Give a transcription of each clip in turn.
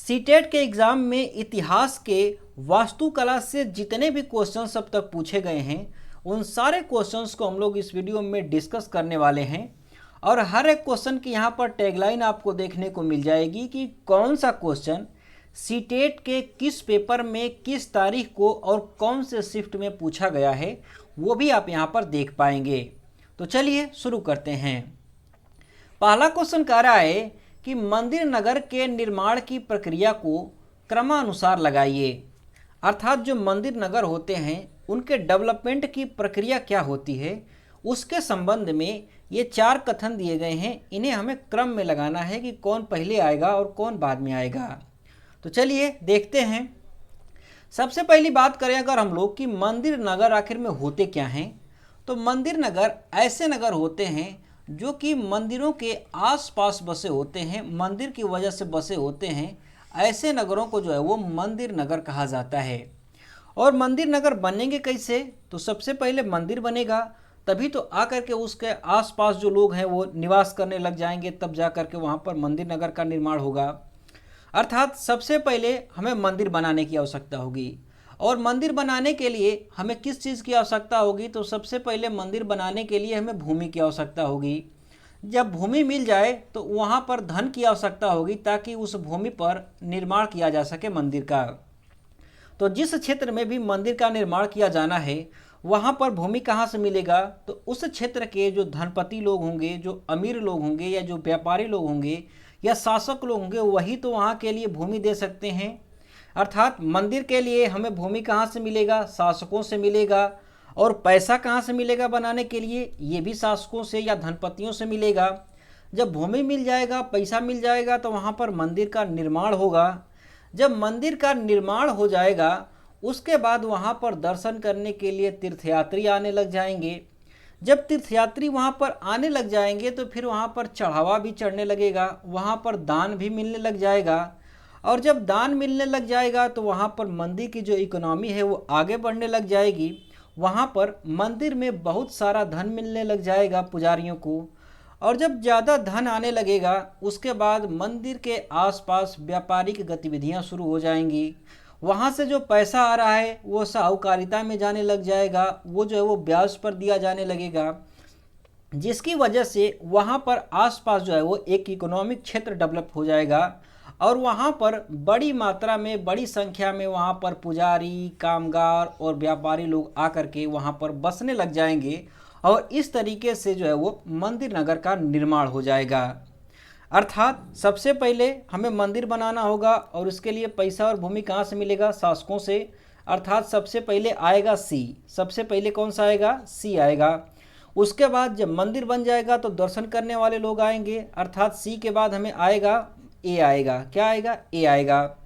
CTET के exam में इतिहास के वास्तुकला से जितने भी क्वेश्चंस अब तक पूछे गए हैं उन सारे क्वेश्चंस को हम लोग इस वीडियो में डिस्कस करने वाले हैं। और हर एक क्वेश्चन की यहाँ पर टैगलाइन आपको देखने को मिल जाएगी कि कौन सा क्वेश्चन सीटेट के किस पेपर में किस तारीख को और कौन से शिफ्ट में पूछा गया है, वो भी आप यहाँ पर देख पाएंगे। तो चलिए शुरू करते हैं। पहला क्वेश्चन कह रहा है कि मंदिर नगर के निर्माण की प्रक्रिया को क्रमानुसार लगाइए। अर्थात जो मंदिर नगर होते हैं उनके डेवलपमेंट की प्रक्रिया क्या होती है, उसके संबंध में ये 4 कथन दिए गए हैं। इन्हें हमें क्रम में लगाना है कि कौन पहले आएगा और कौन बाद में आएगा। तो चलिए देखते हैं। सबसे पहली बात करें अगर हम लोग कि मंदिर नगर आखिर में होते क्या हैं, तो मंदिर नगर ऐसे नगर होते हैं जो कि मंदिरों के आसपास बसे होते हैं, मंदिर की वजह से बसे होते हैं। ऐसे नगरों को जो है वो मंदिर नगर कहा जाता है। और मंदिर नगर बनेंगे कैसे, तो सबसे पहले मंदिर बनेगा, तभी तो आकर के उसके आसपास जो लोग हैं वो निवास करने लग जाएंगे, तब जा कर के वहाँ पर मंदिर नगर का निर्माण होगा। अर्थात सबसे पहले हमें मंदिर बनाने की आवश्यकता होगी। और मंदिर बनाने के लिए हमें किस चीज़ की आवश्यकता होगी, तो सबसे पहले मंदिर बनाने के लिए हमें भूमि की आवश्यकता होगी। जब भूमि मिल जाए तो वहाँ पर धन की आवश्यकता होगी ताकि उस भूमि पर निर्माण किया जा सके मंदिर का। तो जिस क्षेत्र में भी मंदिर का निर्माण किया जाना है वहाँ पर भूमि कहाँ से मिलेगा, तो उस क्षेत्र के जो धनपति लोग होंगे, जो अमीर लोग होंगे या जो व्यापारी लोग होंगे या शासक लोग होंगे, वही तो वहाँ के लिए भूमि दे सकते हैं। अर्थात मंदिर के लिए हमें भूमि कहाँ से मिलेगा, शासकों से मिलेगा। और पैसा कहाँ से मिलेगा बनाने के लिए, ये भी शासकों से या धनपतियों से मिलेगा। जब भूमि मिल जाएगा, पैसा मिल जाएगा, तो वहाँ पर मंदिर का निर्माण होगा। जब मंदिर का निर्माण हो जाएगा उसके बाद वहाँ पर दर्शन करने के लिए तीर्थयात्री आने लग जाएंगे। जब तीर्थयात्री वहाँ पर आने लग जाएंगे तो फिर वहाँ पर चढ़ावा भी चढ़ने लगेगा, वहाँ पर दान भी मिलने लग जाएगा। और जब दान मिलने लग जाएगा तो वहाँ पर मंदिर की जो इकोनॉमी है वो आगे बढ़ने लग जाएगी। वहाँ पर मंदिर में बहुत सारा धन मिलने लग जाएगा पुजारियों को। और जब ज़्यादा धन आने लगेगा उसके बाद मंदिर के आसपास व्यापारिक गतिविधियाँ शुरू हो जाएंगी। वहाँ से जो पैसा आ रहा है वो साहूकारिता में जाने लग जाएगा, वो जो है वो ब्याज पर दिया जाने लगेगा, जिसकी वजह से वहाँ पर आसपास जो है वो एक इकोनॉमिक क्षेत्र डेवलप हो जाएगा। और वहाँ पर बड़ी मात्रा में, बड़ी संख्या में वहाँ पर पुजारी, कामगार और व्यापारी लोग आकर के वहाँ पर बसने लग जाएंगे। और इस तरीके से जो है वो मंदिर नगर का निर्माण हो जाएगा। अर्थात सबसे पहले हमें मंदिर बनाना होगा और उसके लिए पैसा और भूमि कहाँ से मिलेगा, शासकों से। अर्थात सबसे पहले आएगा सी, सबसे पहले कौन सा आएगा, सी आएगा। उसके बाद जब मंदिर बन जाएगा तो दर्शन करने वाले लोग आएंगे, अर्थात सी के बाद हमें आएगा ए आएगा। क्या आएगा, ए आएगा।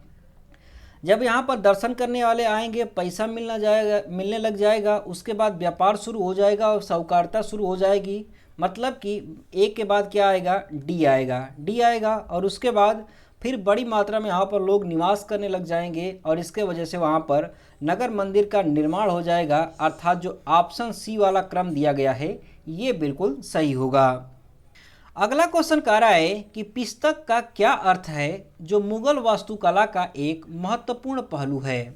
जब यहाँ पर दर्शन करने वाले आएंगे, पैसा मिलने लग जाएगा, उसके बाद व्यापार शुरू हो जाएगा और साहूकारिता शुरू हो जाएगी। मतलब कि ए के बाद क्या आएगा, डी आएगा, डी आएगा। और उसके बाद फिर बड़ी मात्रा में यहाँ पर लोग निवास करने लग जाएंगे और इसके वजह से वहाँ पर नगर मंदिर का निर्माण हो जाएगा। अर्थात जो ऑप्शन सी वाला क्रम दिया गया है ये बिल्कुल सही होगा। अगला क्वेश्चन कह रहा है कि पिस्तक का क्या अर्थ है, जो मुगल वास्तुकला का एक महत्वपूर्ण पहलू है।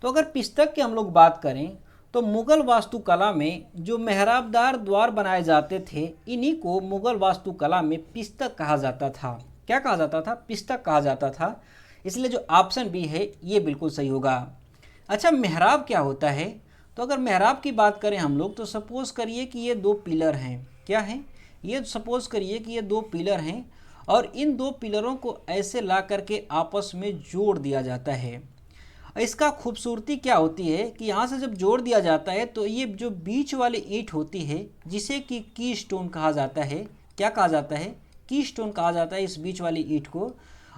तो अगर पिस्तक की हम लोग बात करें तो मुगल वास्तुकला में जो मेहराबदार द्वार बनाए जाते थे, इन्हीं को मुगल वास्तुकला में पिस्तक कहा जाता था। क्या कहा जाता था, पिस्तक कहा जाता था। इसलिए जो ऑप्शन बी है ये बिल्कुल सही होगा। अच्छा, मेहराब क्या होता है, तो अगर मेहराब की बात करें हम लोग तो सपोज़ करिए कि ये 2 पिलर हैं। क्या हैं, ये सपोज़ करिए कि ये 2 पिलर हैं और इन 2 पिलरों को ऐसे ला करके आपस में जोड़ दिया जाता है। इसका खूबसूरती क्या होती है कि यहाँ से जब जोड़ दिया जाता है तो ये जो बीच वाली ईंट होती है जिसे कि की स्टोन कहा जाता है। क्या कहा जाता है, की स्टोन कहा जाता है इस बीच वाली ईंट को।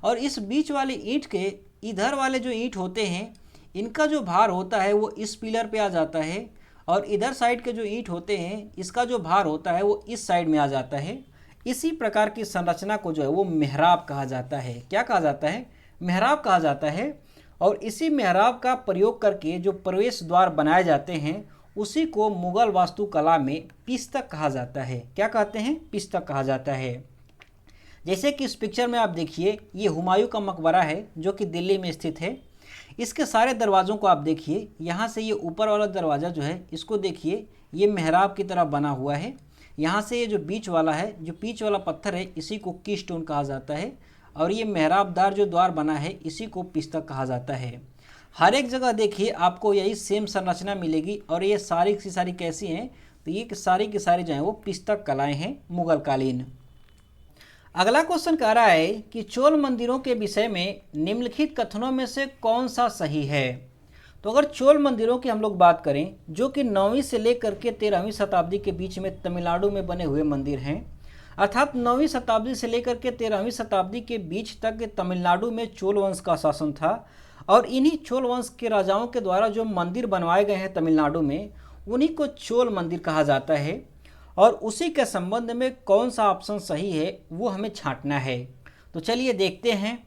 और इस बीच वाली ईंट के इधर वाले जो ईंट होते हैं इनका जो भार होता है वो इस पिलर पे आ जाता है। और इधर साइड के जो ईंट होते हैं इसका जो भार होता है वो इस साइड में आ जाता है। इसी प्रकार की संरचना को जो है वो मेहराब कहा जाता है। क्या कहा जाता है, मेहराब कहा जाता है। और इसी मेहराब का प्रयोग करके जो प्रवेश द्वार बनाए जाते हैं उसी को मुगल वास्तुकला में पिस्तक कहा जाता है। क्या कहते हैं, पिस्तक कहा जाता है। जैसे कि इस पिक्चर में आप देखिए, ये हुमायूं का मकबरा है जो कि दिल्ली में स्थित है। इसके सारे दरवाज़ों को आप देखिए, यहाँ से ये ऊपर वाला दरवाज़ा जो है इसको देखिए, ये मेहराब की तरह बना हुआ है। यहाँ से ये जो बीच वाला है, जो बीच वाला पत्थर है, इसी को की स्टोन कहा जाता है। और ये मेहराबदार जो द्वार बना है, इसी को पिस्तक कहा जाता है। हर एक जगह देखिए आपको यही सेम संरचना मिलेगी। और ये सारी की सारी कैसी हैं, तो ये सारी की सारी जो है वो पिस्तक कलाएँ हैं मुगल कालीन। अगला क्वेश्चन कह रहा है कि चोल मंदिरों के विषय में निम्नलिखित कथनों में से कौन सा सही है। तो अगर चोल मंदिरों की हम लोग बात करें, जो कि 9वीं से लेकर के 13वीं शताब्दी के बीच में तमिलनाडु में बने हुए मंदिर हैं, अर्थात 9वीं शताब्दी से लेकर के 13वीं शताब्दी के बीच तक तमिलनाडु में चोल वंश का शासन था। और इन्हीं चोल वंश के राजाओं के द्वारा जो मंदिर बनवाए गए हैं तमिलनाडु में, उन्हीं को चोल मंदिर कहा जाता है। और उसी के संबंध में कौन सा ऑप्शन सही है वो हमें छांटना है। तो चलिए देखते हैं।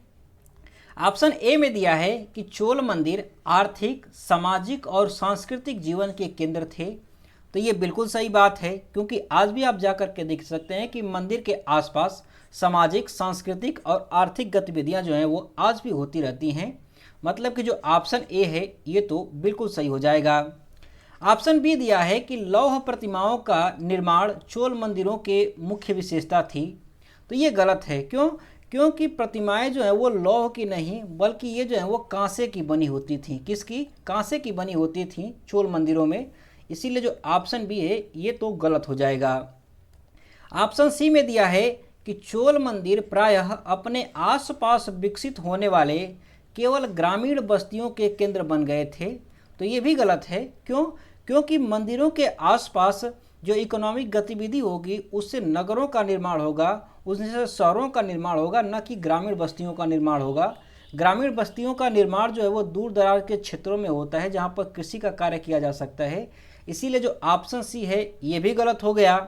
ऑप्शन ए में दिया है कि चोल मंदिर आर्थिक, सामाजिक और सांस्कृतिक जीवन के केंद्र थे। तो ये बिल्कुल सही बात है, क्योंकि आज भी आप जाकर के देख सकते हैं कि मंदिर के आसपास सामाजिक, सांस्कृतिक और आर्थिक गतिविधियां जो हैं वो आज भी होती रहती हैं। मतलब कि जो ऑप्शन ए है ये तो बिल्कुल सही हो जाएगा। ऑप्शन बी दिया है कि लौह प्रतिमाओं का निर्माण चोल मंदिरों के मुख्य विशेषता थी। तो ये गलत है। क्यों? क्योंकि प्रतिमाएं जो है वो लौह की नहीं, बल्कि ये जो है वो कांसे की बनी होती थी। किसकी? कांसे की बनी होती थी चोल मंदिरों में। इसीलिए जो ऑप्शन बी है ये तो गलत हो जाएगा। ऑप्शन सी में दिया है कि चोल मंदिर प्रायः अपने आसपास विकसित होने वाले केवल ग्रामीण बस्तियों के केंद्र बन गए थे। तो ये भी गलत है। क्यों? क्योंकि मंदिरों के आसपास जो इकोनॉमिक गतिविधि होगी उससे नगरों का निर्माण होगा, उससे शहरों का निर्माण होगा, न कि ग्रामीण बस्तियों का निर्माण होगा। ग्रामीण बस्तियों का निर्माण जो है वो दूर दराज के क्षेत्रों में होता है, जहाँ पर कृषि का कार्य किया जा सकता है। इसीलिए जो ऑप्शन सी है ये भी गलत हो गया।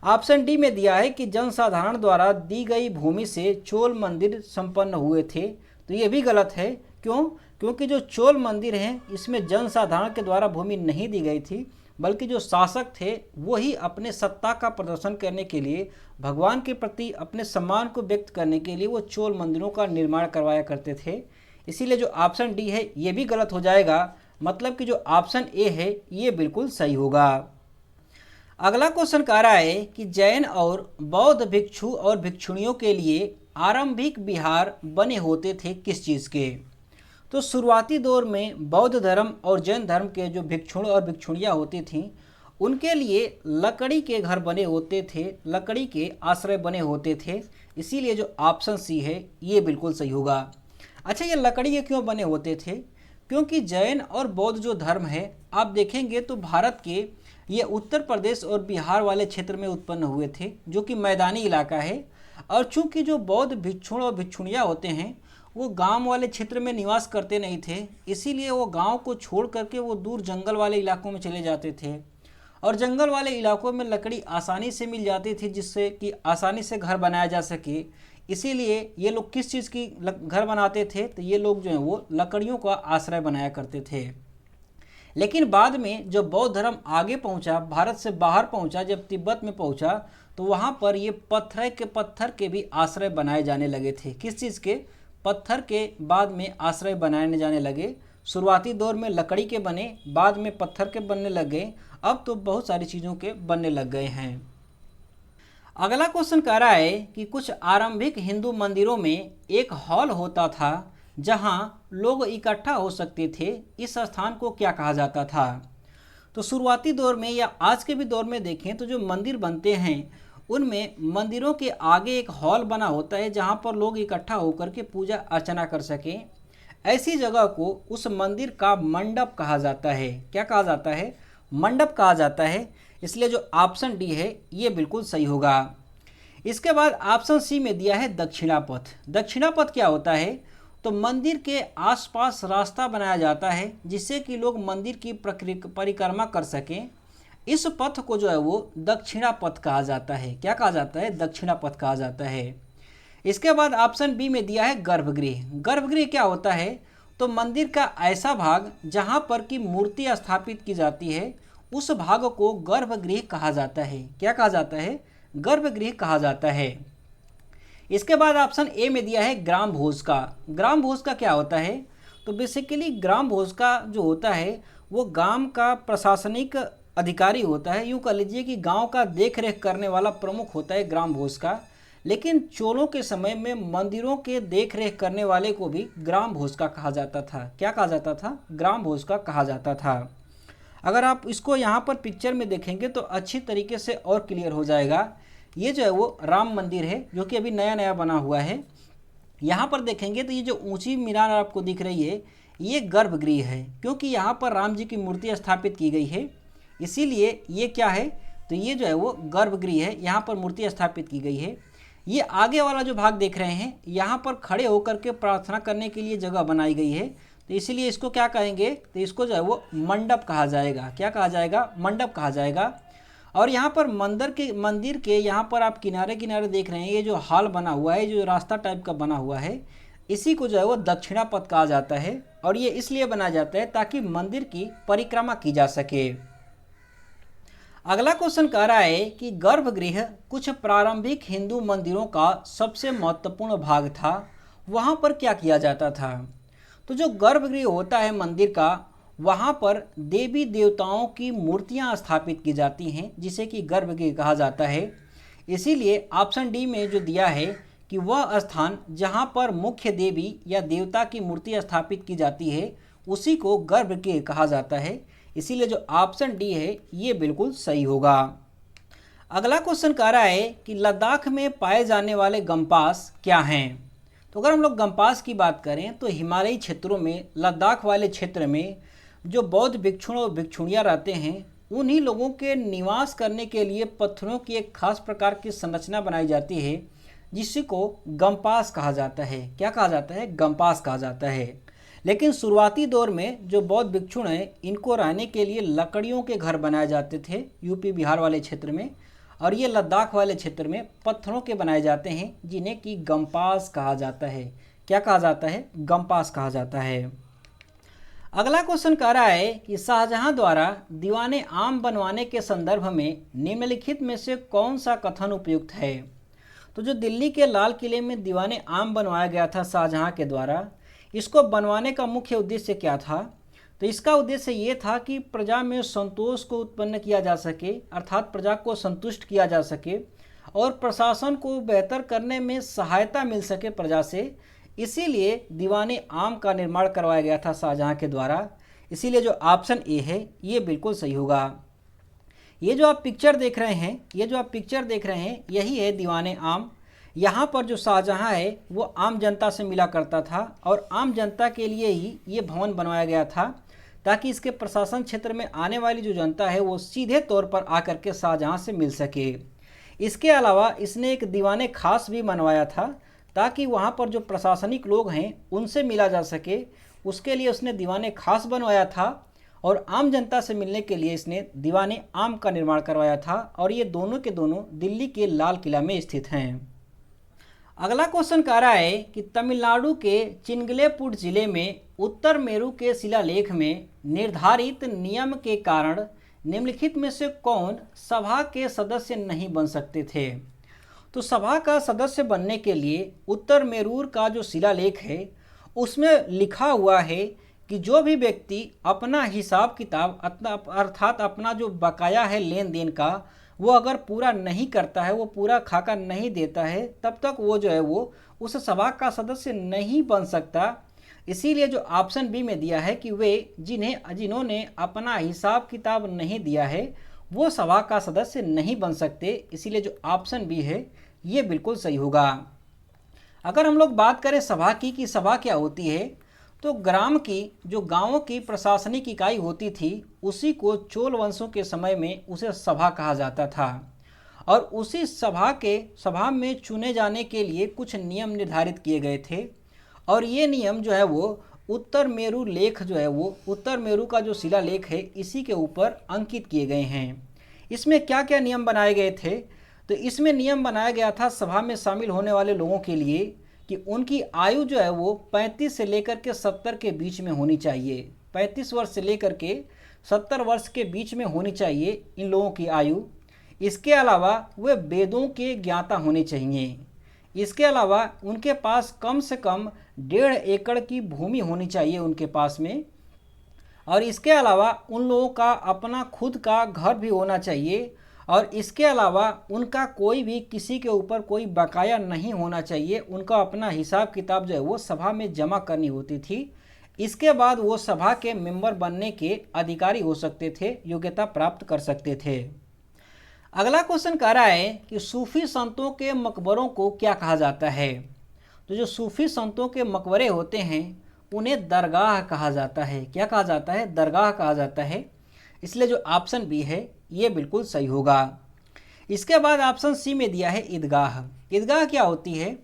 ऑप्शन डी में दिया है कि जनसाधारण द्वारा दी गई भूमि से चोल मंदिर संपन्न हुए थे। तो ये भी गलत है। क्यों? क्योंकि जो चोल मंदिर हैं इसमें जनसाधारण के द्वारा भूमि नहीं दी गई थी, बल्कि जो शासक थे वो ही अपने सत्ता का प्रदर्शन करने के लिए, भगवान के प्रति अपने सम्मान को व्यक्त करने के लिए वो चोल मंदिरों का निर्माण करवाया करते थे। इसीलिए जो ऑप्शन डी है ये भी गलत हो जाएगा। मतलब कि जो ऑप्शन ए है ये बिल्कुल सही होगा। अगला क्वेश्चन कह रहा है कि जैन और बौद्ध भिक्षु और भिक्षुणियों के लिए आरंभिक विहार बने होते थे किस चीज़ के। तो शुरुआती दौर में बौद्ध धर्म और जैन धर्म के जो भिक्षुण और भिक्षुणियाँ होती थीं, उनके लिए लकड़ी के घर बने होते थे, लकड़ी के आश्रय बने होते थे। इसीलिए जो ऑप्शन सी है ये बिल्कुल सही होगा। अच्छा, ये लकड़ी के क्यों बने होते थे? क्योंकि जैन और बौद्ध जो धर्म है, आप देखेंगे तो भारत के ये उत्तर प्रदेश और बिहार वाले क्षेत्र में उत्पन्न हुए थे, जो कि मैदानी इलाका है। और चूंकि जो बौद्ध भिक्षुण और भिक्षुणियाँ होते हैं वो गांव वाले क्षेत्र में निवास करते नहीं थे, इसीलिए वो गांव को छोड़ करके वो दूर जंगल वाले इलाकों में चले जाते थे। और जंगल वाले इलाकों में लकड़ी आसानी से मिल जाती थी, जिससे कि आसानी से घर बनाया जा सके। इसीलिए ये लोग किस चीज़ की घर बनाते थे? तो ये लोग जो हैं वो लकड़ियों का आश्रय बनाया करते थे। लेकिन बाद में जब बौद्ध धर्म आगे पहुंचा, भारत से बाहर पहुंचा, जब तिब्बत में पहुंचा, तो वहां पर ये पत्थर के भी आश्रय बनाए जाने लगे थे। किस चीज़ के? पत्थर के बाद में आश्रय बनाने जाने लगे। शुरुआती दौर में लकड़ी के बने, बाद में पत्थर के बनने लग गए, अब तो बहुत सारी चीज़ों के बनने लग गए हैं। अगला क्वेश्चन कह रहा है कि कुछ आरंभिक हिंदू मंदिरों में एक हॉल होता था जहां लोग इकट्ठा हो सकते थे। इस स्थान को क्या कहा जाता था? तो शुरुआती दौर में या आज के भी दौर में देखें तो जो मंदिर बनते हैं उनमें मंदिरों के आगे एक हॉल बना होता है जहां पर लोग इकट्ठा होकर के पूजा अर्चना कर सकें। ऐसी जगह को उस मंदिर का मंडप कहा जाता है। क्या कहा जाता है? मंडप कहा जाता है। इसलिए जो ऑप्शन डी है ये बिल्कुल सही होगा। इसके बाद ऑप्शन सी में दिया है दक्षिणापथ। दक्षिणापथ क्या होता है? तो मंदिर के आसपास रास्ता बनाया जाता है जिससे कि लोग मंदिर की परिक्रमा कर सकें। इस पथ को जो है वो दक्षिणा पथ कहा जाता है। क्या कहा जाता है? दक्षिणा पथ कहा जाता है। इसके बाद ऑप्शन बी में दिया है गर्भगृह। गर्भगृह क्या होता है? तो मंदिर का ऐसा भाग जहां पर की मूर्ति स्थापित की जाती है, उस भाग को गर्भगृह कहा जाता है। क्या कहा जाता है? गर्भगृह कहा जाता है। इसके बाद ऑप्शन ए में दिया है ग्राम भोज का। ग्राम भोज का क्या होता है? तो बेसिकली ग्राम भोज का जो होता है वो गांव का प्रशासनिक अधिकारी होता है। यूँ कह लीजिए कि गांव का देख रेख करने वाला प्रमुख होता है ग्राम भोज का। लेकिन चोलों के समय में मंदिरों के देख रेख करने वाले को भी ग्राम भोज का कहा जाता था। क्या कहा जाता था? ग्राम भोज का कहा जाता था। अगर आप इसको यहाँ पर पिक्चर में देखेंगे तो अच्छी तरीके से और क्लियर हो जाएगा। ये जो है वो राम मंदिर है जो कि अभी नया नया बना हुआ है। यहाँ पर देखेंगे तो ये जो ऊंची मीनार आपको दिख रही है ये गर्भगृह है, क्योंकि यहाँ पर राम जी की मूर्ति स्थापित की गई है, इसीलिए ये क्या है? तो ये जो है वो गर्भगृह है, यहाँ पर मूर्ति स्थापित की गई है। ये आगे वाला जो भाग देख रहे हैं यहाँ पर खड़े होकर के प्रार्थना करने के लिए जगह बनाई गई है, तो इसीलिए इसको क्या कहेंगे? तो इसको जो है वो मंडप कहा जाएगा। क्या कहा जाएगा? मंडप कहा जाएगा। और यहाँ पर मंदिर के यहाँ पर आप किनारे किनारे देख रहे हैं ये जो हॉल बना हुआ है, जो रास्ता टाइप का बना हुआ है, इसी को जो है वो दक्षिणा पथ कहा जाता है। और ये इसलिए बनाया जाता है ताकि मंदिर की परिक्रमा की जा सके। अगला क्वेश्चन कह रहा है कि गर्भगृह कुछ प्रारंभिक हिंदू मंदिरों का सबसे महत्वपूर्ण भाग था, वहाँ पर क्या किया जाता था? तो जो गर्भगृह होता है मंदिर का, वहाँ पर देवी देवताओं की मूर्तियाँ स्थापित की जाती हैं, जिसे कि गर्भगृह कहा जाता है। इसीलिए ऑप्शन डी में जो दिया है कि वह स्थान जहाँ पर मुख्य देवी या देवता की मूर्ति स्थापित की जाती है उसी को गर्भगृह कहा जाता है। इसीलिए जो ऑप्शन डी है ये बिल्कुल सही होगा। अगला क्वेश्चन कह रहा है कि लद्दाख में पाए जाने वाले गम्पास क्या हैं? तो अगर हम लोग गम्पास की बात करें तो हिमालयी क्षेत्रों में, लद्दाख वाले क्षेत्र में जो बौद्ध भिक्षुण और भिक्षुणियाँ रहते हैं, उन्हीं लोगों के निवास करने के लिए पत्थरों की एक खास प्रकार की संरचना बनाई जाती है, जिसी को गम्पास कहा जाता है। क्या कहा जाता है? गम्पास कहा जाता है। लेकिन शुरुआती दौर में जो बौद्ध भिक्षुण हैं, इनको रहने के लिए लकड़ियों के घर बनाए जाते थे यूपी बिहार वाले क्षेत्र में, और ये लद्दाख वाले क्षेत्र में पत्थरों के बनाए जाते हैं, जिन्हें कि गम्पास कहा जाता है। क्या कहा जाता है? गम्पास कहा जाता है। अगला क्वेश्चन कह रहा है कि शाहजहां द्वारा दीवाने आम बनवाने के संदर्भ में निम्नलिखित में से कौन सा कथन उपयुक्त है? तो जो दिल्ली के लाल किले में दीवाने आम बनवाया गया था शाहजहां के द्वारा, इसको बनवाने का मुख्य उद्देश्य क्या था? तो इसका उद्देश्य ये था कि प्रजा में संतोष को उत्पन्न किया जा सके, अर्थात प्रजा को संतुष्ट किया जा सके और प्रशासन को बेहतर करने में सहायता मिल सके प्रजा से। इसीलिए दीवाने आम का निर्माण करवाया गया था शाहजहां के द्वारा। इसीलिए जो ऑप्शन ए है ये बिल्कुल सही होगा। ये जो आप पिक्चर देख रहे हैं यही है दीवाने आम। यहाँ पर जो शाहजहां है वो आम जनता से मिला करता था और आम जनता के लिए ही ये भवन बनवाया गया था, ताकि इसके प्रशासन क्षेत्र में आने वाली जो जनता है वो सीधे तौर पर आकर के शाहजहां से मिल सके। इसके अलावा इसने एक दीवाने खास भी बनवाया था, ताकि वहाँ पर जो प्रशासनिक लोग हैं उनसे मिला जा सके। उसके लिए उसने दीवाने खास बनवाया था और आम जनता से मिलने के लिए इसने दीवाने आम का निर्माण करवाया था, और ये दोनों के दोनों दिल्ली के लाल किला में स्थित हैं। अगला क्वेश्चन कह रहा है कि तमिलनाडु के चिंगलेपुर जिले में उत्तर मेरू के शिलालेख में निर्धारित नियम के कारण निम्नलिखित में से कौन सभा के सदस्य नहीं बन सकते थे? तो सभा का सदस्य बनने के लिए उत्तर मेरूर का जो शिलालेख है उसमें लिखा हुआ है कि जो भी व्यक्ति अपना हिसाब किताब अर्थात अपना जो बकाया है लेन देन का वो अगर पूरा नहीं करता है, वो पूरा खाका नहीं देता है, तब तक वो जो है वो उस सभा का सदस्य नहीं बन सकता। इसीलिए जो ऑप्शन बी में दिया है कि वे जिन्होंने अपना हिसाब किताब नहीं दिया है वो सभा का सदस्य नहीं बन सकते। इसीलिए जो ऑप्शन बी है ये बिल्कुल सही होगा। अगर हम लोग बात करें सभा की कि सभा क्या होती है, तो ग्राम की जो गांवों की प्रशासनिक इकाई होती थी उसी को चोल वंशों के समय में उसे सभा कहा जाता था, और उसी सभा में चुने जाने के लिए कुछ नियम निर्धारित किए गए थे। और ये नियम जो है वो उत्तर मेरू लेख जो है वो उत्तर मेरू का जो शिलालेख है इसी के ऊपर अंकित किए गए हैं। इसमें क्या क्या नियम बनाए गए थे? तो इसमें नियम बनाया गया था सभा में शामिल होने वाले लोगों के लिए कि उनकी आयु जो है वो 35 से लेकर के 70 के बीच में होनी चाहिए। 35 वर्ष से लेकर के 70 वर्ष के बीच में होनी चाहिए इन लोगों की आयु। इसके अलावा वे वेदों के ज्ञाता होने चाहिए। इसके अलावा उनके पास कम से कम 1.5 एकड़ की भूमि होनी चाहिए उनके पास में, और इसके अलावा उन लोगों का अपना खुद का घर भी होना चाहिए, और इसके अलावा उनका कोई भी किसी के ऊपर कोई बकाया नहीं होना चाहिए। उनका अपना हिसाब किताब जो है वो सभा में जमा करनी होती थी। इसके बाद वो सभा के मेंबर बनने के अधिकारी हो सकते थे, योग्यता प्राप्त कर सकते थे। अगला क्वेश्चन कह रहा है कि सूफी संतों के मकबरों को क्या कहा जाता है। तो जो सूफी संतों के मकबरे होते हैं उन्हें दरगाह कहा जाता है। क्या कहा जाता है? दरगाह कहा जाता है। इसलिए जो ऑप्शन बी है ये बिल्कुल सही होगा। इसके बाद ऑप्शन सी में दिया है ईदगाह। ईदगाह क्या होती है?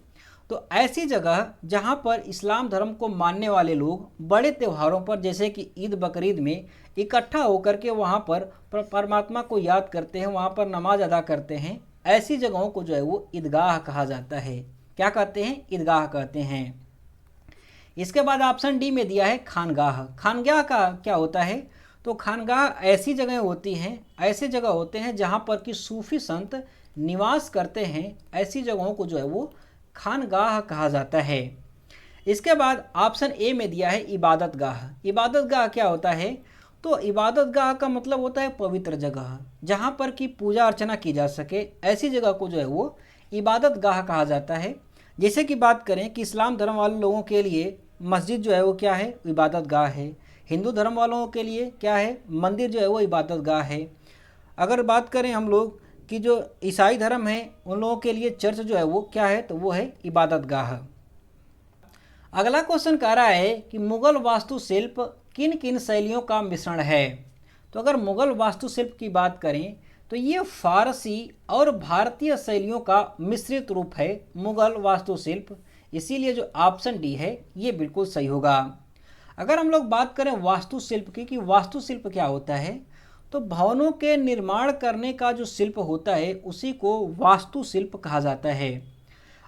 तो ऐसी जगह जहाँ पर इस्लाम धर्म को मानने वाले लोग बड़े त्योहारों पर जैसे कि ईद बकरीद में इकट्ठा होकर के वहाँ पर परमात्मा को याद करते हैं, वहाँ पर नमाज अदा करते हैं। ऐसी जगहों को जो है वो ईदगाह कहा जाता है। क्या कहते हैं? ईदगाह कहते हैं। इसके बाद ऑप्शन डी में दिया है खानगाह। खानगाह का क्या होता है? तो खानगाह ऐसी जगह होती हैं, ऐसे जगह होते हैं जहाँ पर कि सूफी संत निवास करते हैं। ऐसी जगहों को जो है वो खानगाह कहा जाता है। इसके बाद ऑप्शन ए में दिया है इबादतगाह। इबादतगाह क्या होता है? तो इबादतगाह का मतलब होता है पवित्र जगह, जहाँ पर कि पूजा अर्चना की जा सके। ऐसी जगह को जो है वो इबादतगाह कहा जाता है। जैसे कि बात करें कि इस्लाम धर्म वाले लोगों के लिए मस्जिद जो है वो क्या है? इबादतगाह है। हिंदू धर्म वालों के लिए क्या है? मंदिर जो है वो इबादतगाह है। अगर बात करें हम लोग कि जो ईसाई धर्म है उन लोगों के लिए चर्च जो है वो क्या है? तो वो है इबादतगाह। अगला क्वेश्चन कह रहा है कि मुगल वास्तुशिल्प किन किन शैलियों का मिश्रण है। तो अगर मुगल वास्तुशिल्प की बात करें तो ये फारसी और भारतीय शैलियों का मिश्रित रूप है मुगल वास्तुशिल्प। इसीलिए जो ऑप्शन डी है ये बिल्कुल सही होगा। अगर हम लोग बात करें वास्तुशिल्प की कि वास्तुशिल्प क्या होता है, तो भवनों के निर्माण करने का जो शिल्प होता है उसी को वास्तुशिल्प कहा जाता है।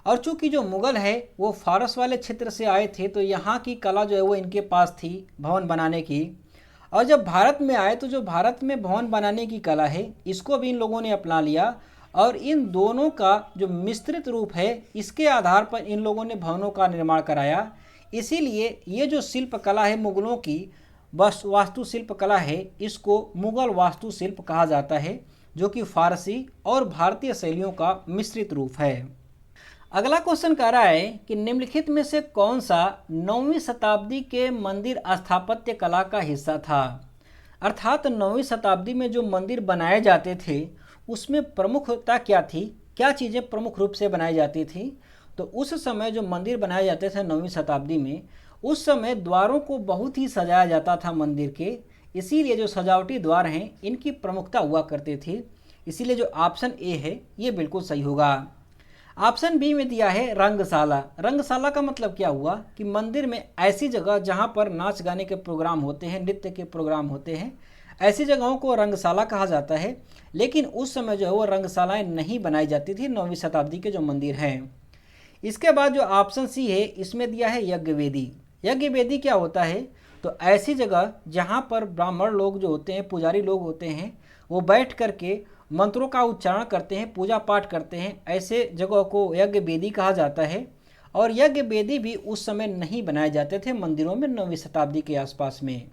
और चूंकि जो मुगल है वो फारस वाले क्षेत्र से आए थे, तो यहाँ की कला जो है वो इनके पास थी भवन बनाने की। और जब भारत में आए तो जो भारत में भवन बनाने की कला है इसको भी इन लोगों ने अपना लिया, और इन दोनों का जो मिश्रित रूप है इसके आधार पर इन लोगों ने भवनों का निर्माण कराया। इसीलिए ये जो शिल्प कला है मुगलों की वास्तुशिल्प कला है, इसको मुगल वास्तुशिल्प कहा जाता है, जो कि फारसी और भारतीय शैलियों का मिश्रित रूप है। अगला क्वेश्चन कह रहा है कि निम्नलिखित में से कौन सा 9वीं शताब्दी के मंदिर स्थापत्य कला का हिस्सा था। अर्थात 9वीं शताब्दी में जो मंदिर बनाए जाते थे उसमें प्रमुखता क्या थी, क्या चीज़ें प्रमुख रूप से बनाई जाती थी। तो उस समय जो मंदिर बनाए जाते थे 9वीं शताब्दी में, उस समय द्वारों को बहुत ही सजाया जाता था मंदिर के। इसीलिए जो सजावटी द्वार हैं इनकी प्रमुखता हुआ करती थी। इसीलिए जो ऑप्शन ए है ये बिल्कुल सही होगा। ऑप्शन बी में दिया है रंगशाला। रंगशाला का मतलब क्या हुआ कि मंदिर में ऐसी जगह जहाँ पर नाच गाने के प्रोग्राम होते हैं, नृत्य के प्रोग्राम होते हैं, ऐसी जगहों को रंगशाला कहा जाता है। लेकिन उस समय जो है वो रंगशालाएँ नहीं बनाई जाती थी 9वीं शताब्दी के जो मंदिर हैं। इसके बाद जो ऑप्शन सी है इसमें दिया है यज्ञ वेदी। यज्ञ वेदी क्या होता है? तो ऐसी जगह जहाँ पर ब्राह्मण लोग जो होते हैं, पुजारी लोग होते हैं, वो बैठ करके मंत्रों का उच्चारण करते हैं, पूजा पाठ करते हैं, ऐसे जगह को यज्ञ वेदी कहा जाता है। और यज्ञ वेदी भी उस समय नहीं बनाए जाते थे मंदिरों में 9वीं शताब्दी के आसपास में।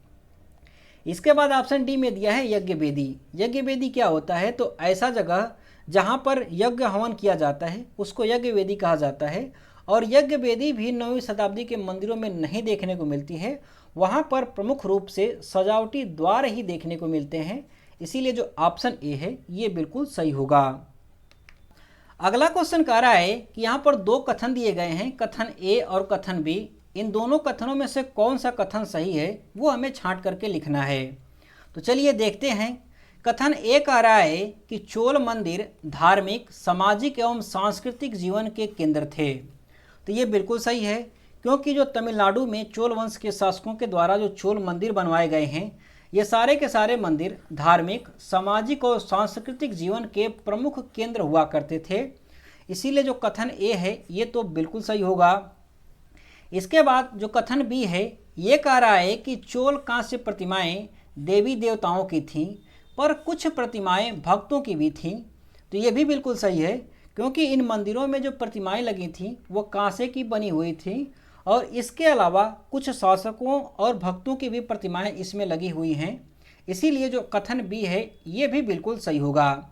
इसके बाद ऑप्शन डी में दिया है यज्ञ वेदी। यज्ञ वेदी क्या होता है? तो ऐसा जगह जहाँ पर यज्ञ हवन किया जाता है उसको यज्ञ वेदी कहा जाता है। और यज्ञ वेदी भी 9वीं शताब्दी के मंदिरों में नहीं देखने को मिलती है, वहाँ पर प्रमुख रूप से सजावटी द्वार ही देखने को मिलते हैं। इसीलिए जो ऑप्शन ए है ये बिल्कुल सही होगा। अगला क्वेश्चन कह रहा है कि यहाँ पर दो कथन दिए गए हैं, कथन ए और कथन बी। इन दोनों कथनों में से कौन सा कथन सही है वो हमें छांट करके लिखना है। तो चलिए देखते हैं। कथन ए कह रहा है कि चोल मंदिर धार्मिक, सामाजिक एवं सांस्कृतिक जीवन के केंद्र थे। तो ये बिल्कुल सही है, क्योंकि जो तमिलनाडु में चोल वंश के शासकों के द्वारा जो चोल मंदिर बनवाए गए हैं ये सारे के सारे मंदिर धार्मिक, सामाजिक और सांस्कृतिक जीवन के प्रमुख केंद्र हुआ करते थे। इसीलिए जो कथन ए है ये तो बिल्कुल सही होगा। इसके बाद जो कथन बी है ये कह रहा है कि चोल कांस्य प्रतिमाएं देवी देवताओं की थीं, पर कुछ प्रतिमाएं भक्तों की भी थीं। तो ये भी बिल्कुल सही है, क्योंकि इन मंदिरों में जो प्रतिमाएं लगी थीं वो कांसे की बनी हुई थी और इसके अलावा कुछ शासकों और भक्तों की भी प्रतिमाएं इसमें लगी हुई हैं। इसीलिए जो कथन बी है ये भी बिल्कुल सही होगा।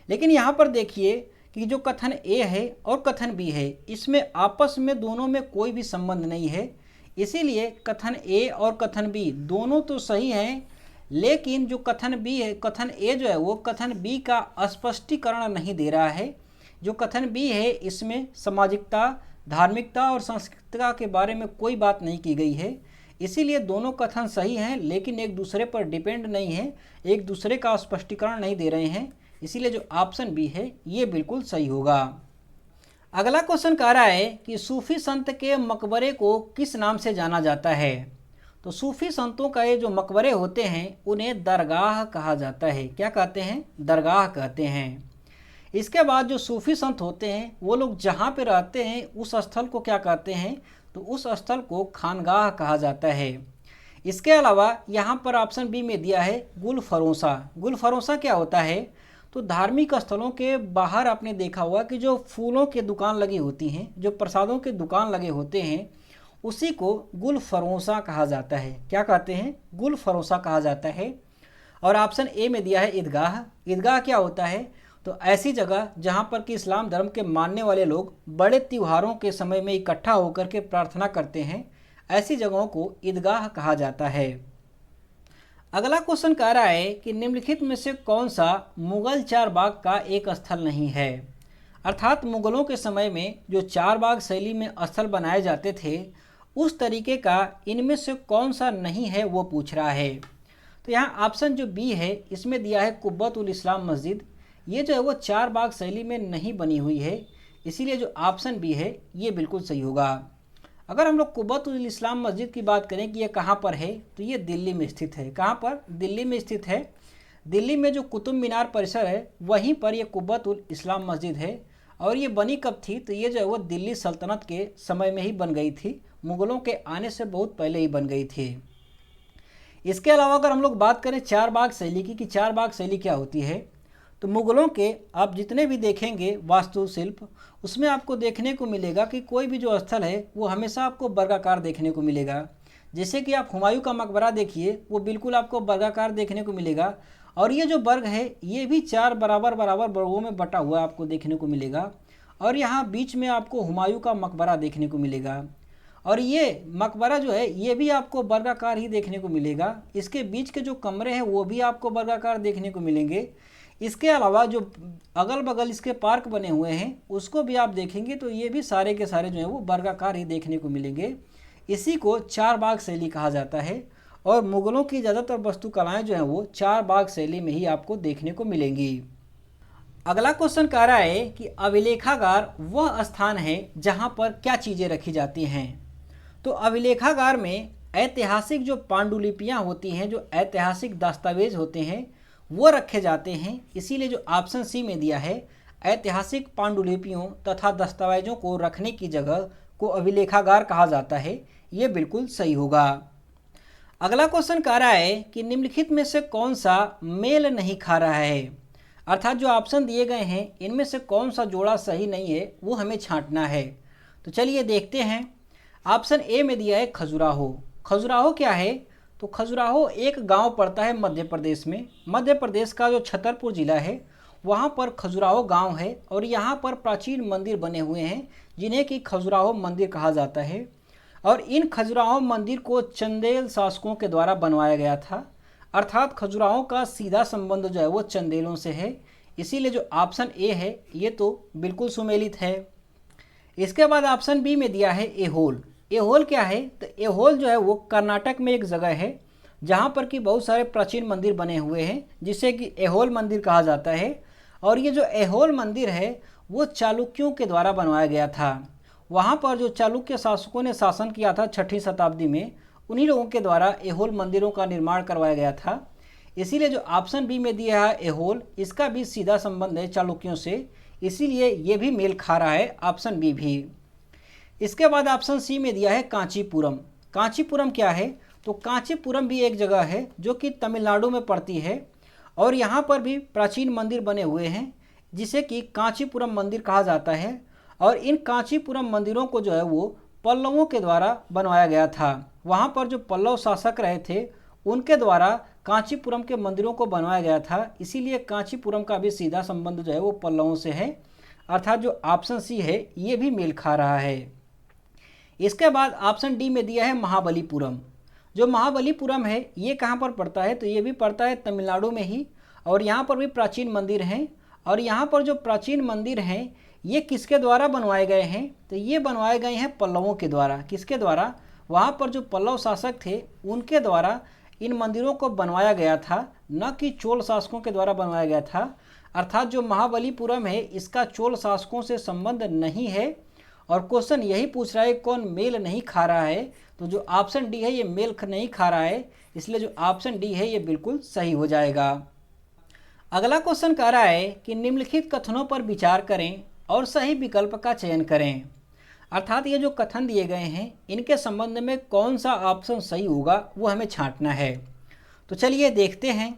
लेकिन यहाँ पर देखिए कि जो कथन ए है और कथन बी है इसमें आपस में दोनों में कोई भी संबंध नहीं है। इसीलिए कथन ए और कथन बी दोनों तो सही हैं, लेकिन जो कथन बी है, कथन ए जो है वो कथन बी का स्पष्टीकरण नहीं दे रहा है। जो कथन बी है इसमें सामाजिकता, धार्मिकता और सांस्कृतिकता के बारे में कोई बात नहीं की गई है। इसीलिए दोनों कथन सही हैं, लेकिन एक दूसरे पर डिपेंड नहीं है, एक दूसरे का स्पष्टीकरण नहीं दे रहे हैं। इसीलिए जो ऑप्शन बी है ये बिल्कुल सही होगा। अगला क्वेश्चन कह रहा है कि सूफी संत के मकबरे को किस नाम से जाना जाता है। तो सूफी संतों का ये जो मकबरे होते हैं उन्हें दरगाह कहा जाता है। क्या कहते हैं? दरगाह कहते हैं। इसके बाद जो सूफी संत होते हैं वो लोग जहाँ पे रहते हैं उस स्थल को क्या कहते हैं? तो उस स्थल को खानगाह कहा जाता है। इसके अलावा यहाँ पर ऑप्शन बी में दिया है गुल फरोसा। गुल फरोसा क्या होता है? तो धार्मिक स्थलों के बाहर आपने देखा होगा कि जो फूलों की दुकान लगी होती हैं, जो प्रसादों के दुकान लगे होते हैं, उसी को गुल फरोसा कहा जाता है। क्या कहते हैं? गुल फरोसा कहा जाता है। और ऑप्शन ए में दिया है ईदगाह। ईदगाह क्या होता है? तो ऐसी जगह जहाँ पर कि इस्लाम धर्म के मानने वाले लोग बड़े त्योहारों के समय में इकट्ठा होकर के प्रार्थना करते हैं, ऐसी जगहों को ईदगाह कहा जाता है। अगला क्वेश्चन कह रहा है कि निम्नलिखित में से कौन सा मुगल चारबाग का एक स्थल नहीं है। अर्थात मुगलों के समय में जो चारबाग शैली में स्थल बनाए जाते थे उस तरीके का इनमें से कौन सा नहीं है वो पूछ रहा है। तो यहाँ ऑप्शन जो बी है इसमें दिया है कुब्बत उल इस्लाम मस्जिद। ये जो है वो चारबाग शैली में नहीं बनी हुई है, इसीलिए जो ऑप्शन बी है ये बिल्कुल सही होगा। अगर हम लोग कुब्बत उल इस्लाम मस्जिद की बात करें कि ये कहाँ पर है, तो ये दिल्ली में स्थित है। कहाँ पर? दिल्ली में स्थित है। दिल्ली में जो कुतुब मीनार परिसर है वहीं पर ये कुब्बत उल इस्लाम मस्जिद है। और ये बनी कब थी? तो ये जो है वो दिल्ली सल्तनत के समय में ही बन गई थी, मुग़लों के आने से बहुत पहले ही बन गई थी। इसके अलावा अगर हम लोग बात करें चारबाग शैली की कि चारबाग शैली क्या होती है, तो मुग़लों के आप जितने भी देखेंगे वास्तुशिल्प उसमें आपको देखने को मिलेगा कि कोई भी जो स्थल है वो हमेशा आपको वर्गाकार देखने को मिलेगा। जैसे कि आप हुमायूं का मकबरा देखिए, वो बिल्कुल आपको वर्गाकार देखने को मिलेगा। और ये जो वर्ग है ये भी चार बराबर बराबर वर्गों में बटा हुआ आपको देखने को मिलेगा। और यहाँ बीच में आपको हुमायूं का मकबरा देखने को मिलेगा। और ये मकबरा जो है ये भी आपको वर्गाकार ही देखने को मिलेगा। इसके बीच के जो कमरे हैं वो भी आपको वर्गाकार देखने को मिलेंगे। इसके अलावा जो अगल बगल इसके पार्क बने हुए हैं उसको भी आप देखेंगे तो ये भी सारे के सारे जो हैं वो वर्गाकार ही देखने को मिलेंगे। इसी को चारबाग शैली कहा जाता है। और मुग़लों की ज़्यादातर वास्तुकलाएँ जो हैं वो चारबाग शैली में ही आपको देखने को मिलेंगी। अगला क्वेश्चन कह रहा है कि अभिलेखागार वह स्थान है जहाँ पर क्या चीज़ें रखी जाती हैं। तो अभिलेखागार में ऐतिहासिक जो पांडुलिपियाँ होती हैं, जो ऐतिहासिक दस्तावेज होते हैं वो रखे जाते हैं। इसीलिए जो ऑप्शन सी में दिया है ऐतिहासिक पांडुलिपियों तथा दस्तावेजों को रखने की जगह को अभिलेखागार कहा जाता है, ये बिल्कुल सही होगा। अगला क्वेश्चन कह रहा है कि निम्नलिखित में से कौन सा मेल नहीं खा रहा है। अर्थात जो ऑप्शन दिए गए हैं इनमें से कौन सा जोड़ा सही नहीं है वो हमें छांटना है। तो चलिए देखते हैं। ऑप्शन ए में दिया है खजुराहो। खजुराहो क्या है? तो खजुराहो एक गांव पड़ता है मध्य प्रदेश में। मध्य प्रदेश का जो छतरपुर ज़िला है वहां पर खजुराहो गांव है। और यहां पर प्राचीन मंदिर बने हुए हैं जिन्हें कि खजुराहो मंदिर कहा जाता है। और इन खजुराहो मंदिर को चंदेल शासकों के द्वारा बनवाया गया था। अर्थात खजुराहो का सीधा संबंध जो है वो चंदेलों से है। इसीलिए जो ऑप्शन ए है ये तो बिल्कुल सुमेलित है। इसके बाद ऑप्शन बी में दिया है एहोल। एहोल क्या है? तो एहोल जो है वो कर्नाटक में एक जगह है जहाँ पर कि बहुत सारे प्राचीन मंदिर बने हुए हैं जिसे कि एहोल मंदिर कहा जाता है। और ये जो एहोल मंदिर है वो चालुक्यों के द्वारा बनवाया गया था। वहाँ पर जो चालुक्य शासकों ने शासन किया था 6वीं शताब्दी में, उन्हीं लोगों के द्वारा एहोल मंदिरों का निर्माण करवाया गया था। इसीलिए जो ऑप्शन बी में दिया है एहोल, इसका भी सीधा संबंध है चालुक्यों से, इसीलिए ये भी मेल खा रहा है ऑप्शन बी भी। इसके बाद ऑप्शन सी में दिया है कांचीपुरम। कांचीपुरम क्या है? तो कांचीपुरम भी एक जगह है जो कि तमिलनाडु में पड़ती है। और यहाँ पर भी प्राचीन मंदिर बने हुए हैं। जिसे कि कांचीपुरम मंदिर कहा जाता है। और इन कांचीपुरम मंदिरों को जो है वो पल्लवों के द्वारा बनवाया गया था। वहाँ पर जो पल्लव शासक रहे थे उनके द्वारा कांचीपुरम के मंदिरों को बनवाया गया था, इसीलिए कांचीपुरम का भी सीधा संबंध जो है वो पल्लवों से है। अर्थात जो ऑप्शन सी है ये भी मेल खा रहा है। इसके बाद ऑप्शन डी में दिया है महाबलीपुरम। जो महाबलीपुरम है ये कहाँ पर पड़ता है, तो ये भी पड़ता है तमिलनाडु में ही, और यहाँ पर भी प्राचीन मंदिर हैं। और यहाँ पर जो प्राचीन मंदिर हैं ये किसके द्वारा बनवाए गए हैं, तो ये बनवाए गए हैं पल्लवों के द्वारा। किसके द्वारा, वहाँ पर जो पल्लव शासक थे उनके द्वारा इन मंदिरों को बनवाया गया था, न कि चोल शासकों के द्वारा बनवाया गया था। अर्थात जो महाबलीपुरम है इसका चोल शासकों से संबंध नहीं है। और क्वेश्चन यही पूछ रहा है कौन मेल नहीं खा रहा है, तो जो ऑप्शन डी है ये मेल नहीं खा रहा है, इसलिए जो ऑप्शन डी है ये बिल्कुल सही हो जाएगा। अगला क्वेश्चन कह रहा है कि निम्नलिखित कथनों पर विचार करें और सही विकल्प का चयन करें। अर्थात ये जो कथन दिए गए हैं इनके संबंध में कौन सा ऑप्शन सही होगा वो हमें छांटना है। तो चलिए देखते हैं।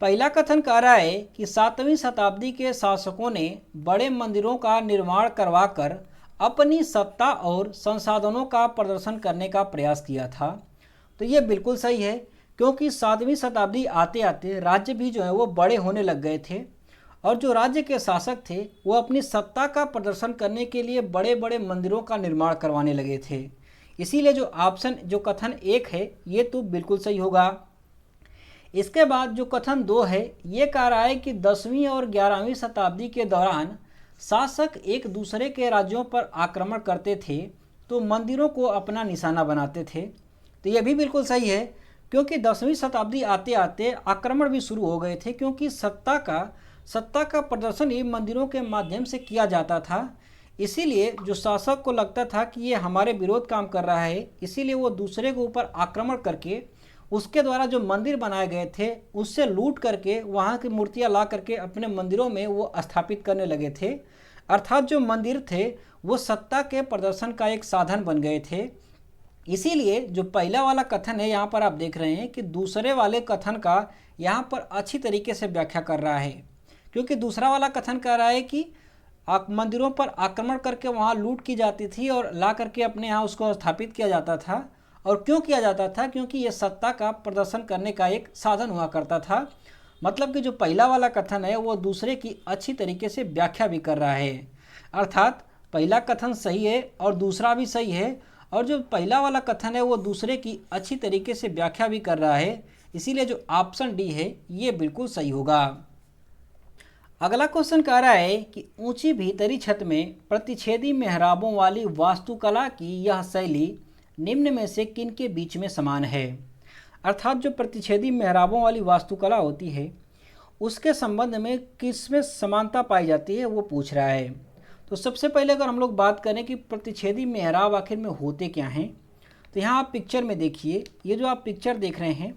पहला कथन कह रहा है कि 7वीं शताब्दी के शासकों ने बड़े मंदिरों का निर्माण करवाकर अपनी सत्ता और संसाधनों का प्रदर्शन करने का प्रयास किया था। तो ये बिल्कुल सही है, क्योंकि 7वीं शताब्दी आते आते राज्य भी जो है वो बड़े होने लग गए थे, और जो राज्य के शासक थे वो अपनी सत्ता का प्रदर्शन करने के लिए बड़े बड़े मंदिरों का निर्माण करवाने लगे थे। इसीलिए जो ऑप्शन जो कथन 1 है ये तो बिल्कुल सही होगा। इसके बाद जो कथन 2 है ये कह रहा है कि 10वीं और 11वीं शताब्दी के दौरान शासक एक दूसरे के राज्यों पर आक्रमण करते थे तो मंदिरों को अपना निशाना बनाते थे। तो यह भी बिल्कुल सही है, क्योंकि 10वीं शताब्दी आते आते आक्रमण भी शुरू हो गए थे, क्योंकि सत्ता का प्रदर्शन ही मंदिरों के माध्यम से किया जाता था। इसीलिए जो शासक को लगता था कि ये हमारे विरोध काम कर रहा है, इसीलिए वो दूसरे के ऊपर आक्रमण करके उसके द्वारा जो मंदिर बनाए गए थे उससे लूट करके वहाँ की मूर्तियाँ ला करके अपने मंदिरों में वो स्थापित करने लगे थे। अर्थात जो मंदिर थे वो सत्ता के प्रदर्शन का एक साधन बन गए थे। इसीलिए जो पहला वाला कथन है यहाँ पर आप देख रहे हैं कि दूसरे वाले कथन का यहाँ पर अच्छी तरीके से व्याख्या कर रहा है, क्योंकि दूसरा वाला कथन कह रहा है कि मंदिरों पर आक्रमण करके वहाँ लूट की जाती थी और ला करके अपने यहाँ उसको स्थापित किया जाता था। और क्यों किया जाता था, क्योंकि ये सत्ता का प्रदर्शन करने का एक साधन हुआ करता था। मतलब कि जो पहला वाला कथन है वो दूसरे की अच्छी तरीके से व्याख्या भी कर रहा है। अर्थात पहला कथन सही है और दूसरा भी सही है, और जो पहला वाला कथन है वो दूसरे की अच्छी तरीके से व्याख्या भी कर रहा है। इसीलिए जो ऑप्शन डी है ये बिल्कुल सही होगा। अगला क्वेश्चन कह रहा है कि ऊंची भीतरी छत में प्रतिच्छेदी मेहराबों वाली वास्तुकला की यह शैली निम्न में से किन के बीच में समान है। अर्थात जो प्रतिच्छेदी मेहराबों वाली वास्तुकला होती है उसके संबंध में किसमें समानता पाई जाती है वो पूछ रहा है। तो सबसे पहले अगर हम लोग बात करें कि प्रतिच्छेदी मेहराब आखिर में होते क्या हैं, तो यहाँ आप पिक्चर में देखिए, ये जो आप पिक्चर देख रहे हैं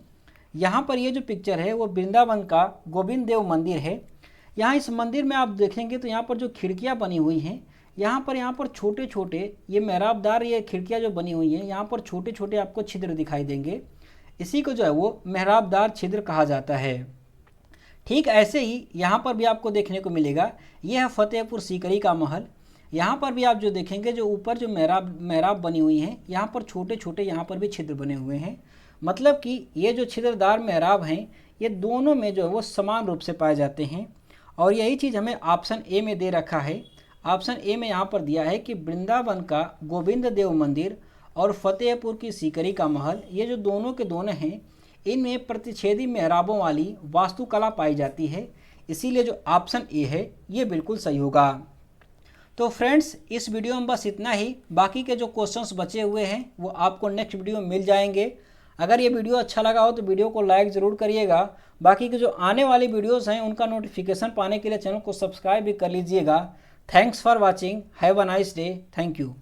यहाँ पर ये जो पिक्चर है वो वृंदावन का गोविंद देव मंदिर है। यहाँ इस मंदिर में आप देखेंगे तो यहाँ पर जो खिड़कियाँ बनी हुई हैं यहाँ पर छोटे छोटे ये मेहराबदार ये खिड़कियाँ जो बनी हुई हैं यहाँ पर छोटे छोटे आपको छिद्र दिखाई देंगे। इसी को जो है वो मेहराबदार छिद्र कहा जाता है। ठीक ऐसे ही यहाँ पर भी आपको देखने को मिलेगा, ये है फतेहपुर सीकरी का महल। यहाँ पर भी आप जो देखेंगे जो ऊपर जो मेहराब बनी हुई हैं यहाँ पर छोटे छोटे यहाँ पर भी छिद्र बने हुए हैं। मतलब कि ये जो छिद्रदार मेहराब हैं ये दोनों में जो है वो समान रूप से पाए जाते हैं। और यही चीज़ हमें ऑप्शन ए में दे रखा है। ऑप्शन ए में यहाँ पर दिया है कि वृंदावन का गोविंद देव मंदिर और फतेहपुर की सीकरी का महल, ये जो दोनों के दोनों हैं इनमें प्रतिच्छेदी मेहराबों वाली वास्तुकला पाई जाती है। इसीलिए जो ऑप्शन ए है ये बिल्कुल सही होगा। तो फ्रेंड्स इस वीडियो में बस इतना ही। बाकी के जो क्वेश्चंस बचे हुए हैं वो आपको नेक्स्ट वीडियो में मिल जाएंगे। अगर ये वीडियो अच्छा लगा हो तो वीडियो को लाइक ज़रूर करिएगा। बाकी के जो आने वाली वीडियोस हैं उनका नोटिफिकेशन पाने के लिए चैनल को सब्सक्राइब भी कर लीजिएगा। Thanks for watching. Have a nice day. Thank you.